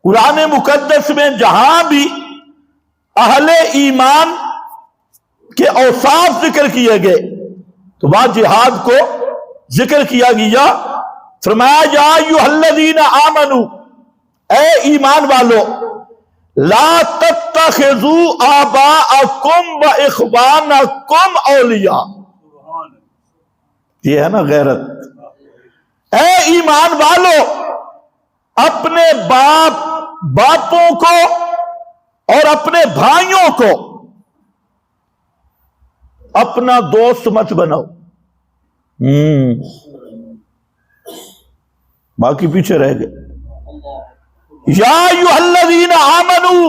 قرآن مقدس میں جہاں بھی اہل ایمان کے اوصاف ذکر کیے گئے تو وہاں جہاد کو ذکر کیا گیا. فرمایا یا ایھا الذین آمنو، اے ایمان والو، لا تتخذوا آباءکم و اخوانکم اولیاء. یہ ہے نا غیرت. اے ایمان والو، اپنے باپوں کو اور اپنے بھائیوں کو اپنا دوست مت بناؤ. باقی پیچھے رہ گئے. یا ایھا الذین آمنو،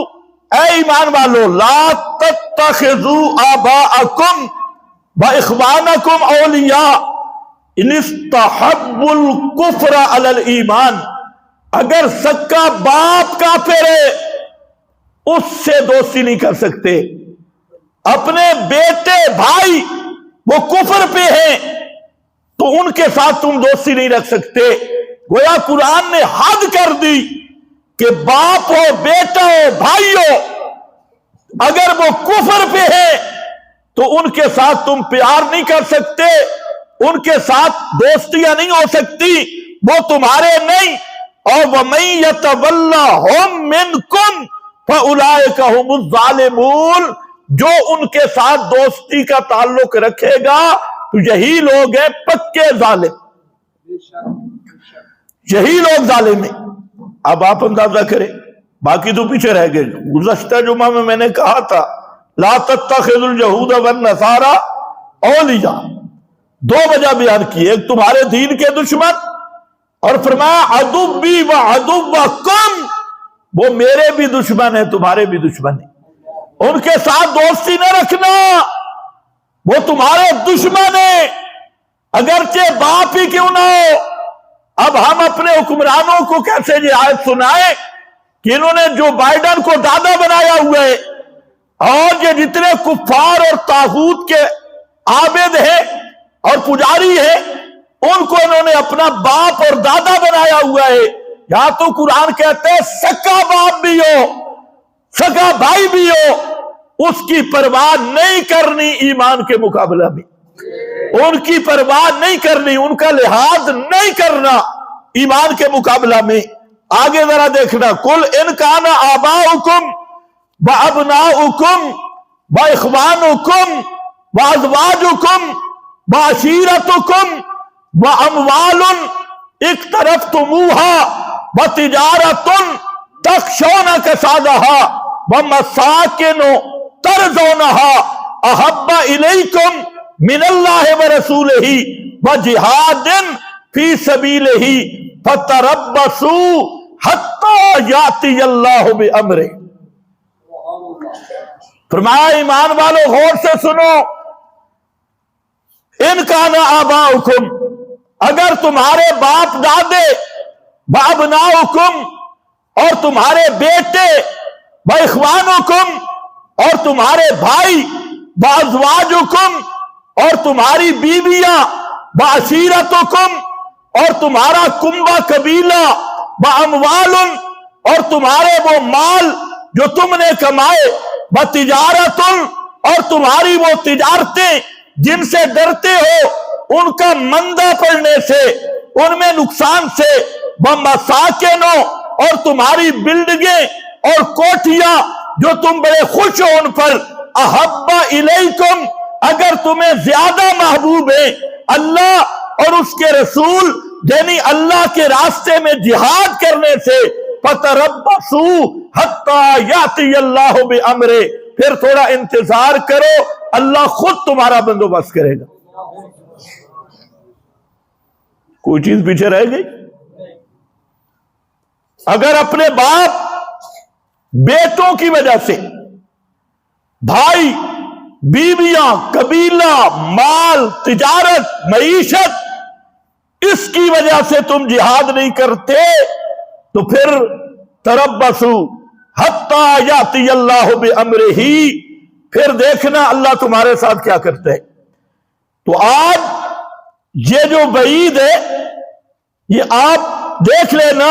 اے ایمان والو، لا تتخذوا آباءکم و اخوانکم اولیاء ان استحبوا الکفر علی الایمان. اگر سکا باپ کافر ہے اس سے دوستی نہیں کر سکتے. اپنے بیٹے بھائی وہ کفر پہ ہیں تو ان کے ساتھ تم دوستی نہیں رکھ سکتے. گویا قرآن نے حد کر دی کہ باپ ہو، بیٹا ہو، بھائی ہو، اگر وہ کفر پہ ہیں تو ان کے ساتھ تم پیار نہیں کر سکتے، ان کے ساتھ دوستیاں نہیں ہو سکتی، وہ تمہارے نہیں. اور وَمَن يَتَوَلَّهُم مِّنكُمْ فَأُولَٰئِكَ هُمُ الظَّالِمُونَ. جو ان کے ساتھ دوستی کا تعلق رکھے گا تو یہی لوگ ہیں پکے ظالم، یہی لوگ ظالم ہیں. اب آپ اندازہ کریں، باقی تو پیچھے رہ گئے. گزشتہ جمعہ میں نے کہا تھا لا تتخذوا اليہود والنصارى اولیاء. دو وجہ بیان کی، ایک تمہارے دین کے دشمن، اور فرمایا عدوی و عدوکم، وہ میرے بھی دشمن ہیں تمہارے بھی دشمن ہیں. ان کے ساتھ دوستی نہ رکھنا، وہ تمہارے دشمن ہیں اگرچہ باپ ہی کیوں نہ ہو. اب ہم اپنے حکمرانوں کو کیسے یہ آیت سنائیں کہ انہوں نے جو بائیڈن کو دادا بنایا ہوا ہے اور یہ جتنے کفار اور طاغوت کے عابد ہیں اور پجاری ہیں ان کو انہوں نے اپنا باپ اور دادا بنایا ہوا ہے. یا تو قرآن کہتے ہیں سکا باپ بھی ہو، سکا بھائی بھی ہو، اس کی پرواہ نہیں کرنی ایمان کے مقابلہ میں، ان کی پرواہ نہیں کرنی، ان کا لحاظ نہیں کرنا ایمان کے مقابلہ میں. آگے ذرا دیکھنا، قل ان کان آباؤکم وابناؤکم واخوانکم وازواجکم وعشیرتکم واموال اقترفتموها وتجارۃ تخشون کسادها ومساکن ترضونها احب الیکم من اللہ ورسولہ وجہاد فی سبیلہ فتربصوا حتی یاتی اللہ بامرہ. فرمایا ایمان والو غور سے سنو، ان کان آباؤکم، اگر تمہارے باپ دادے، وابناؤکم، اور تمہارے بیٹے، واخوانکم، اور تمہارے بھائی، وازواجکم، اور تمہاری بیویاں، وعشیرتکم، اور تمہارا کنبہ قبیلہ، واموال، اور تمہارے وہ مال جو تم نے کمائے، وتجارت، اور تمہاری وہ تجارتیں جن سے ڈرتے ہو ان کا مندہ پڑنے سے، ان میں نقصان سے، ومساکن، اور تمہاری بلڈنگیں اور کوٹھیاں جو تم بڑے خوش ہو ان پر، احب الیکم، اگر تمہیں زیادہ محبوب ہے اللہ اور اس کے رسول، یعنی اللہ کے راستے میں جہاد کرنے سے، فتربصوا حتی یاتی اللہ بامرہ، پھر تھوڑا انتظار کرو، اللہ خود تمہارا بندوبست کرے گا. کوئی چیز پیچھے رہ گئی؟ اگر اپنے باپ بیٹوں کی وجہ سے، بھائی، بیویاں، قبیلہ، مال، تجارت، معیشت، اس کی وجہ سے تم جہاد نہیں کرتے تو پھر تربصوا حتی یاتی اللہ بامرہ، پھر دیکھنا اللہ تمہارے ساتھ کیا کرتا ہے. تو آج یہ جو وعید ہے یہ آپ دیکھ لینا،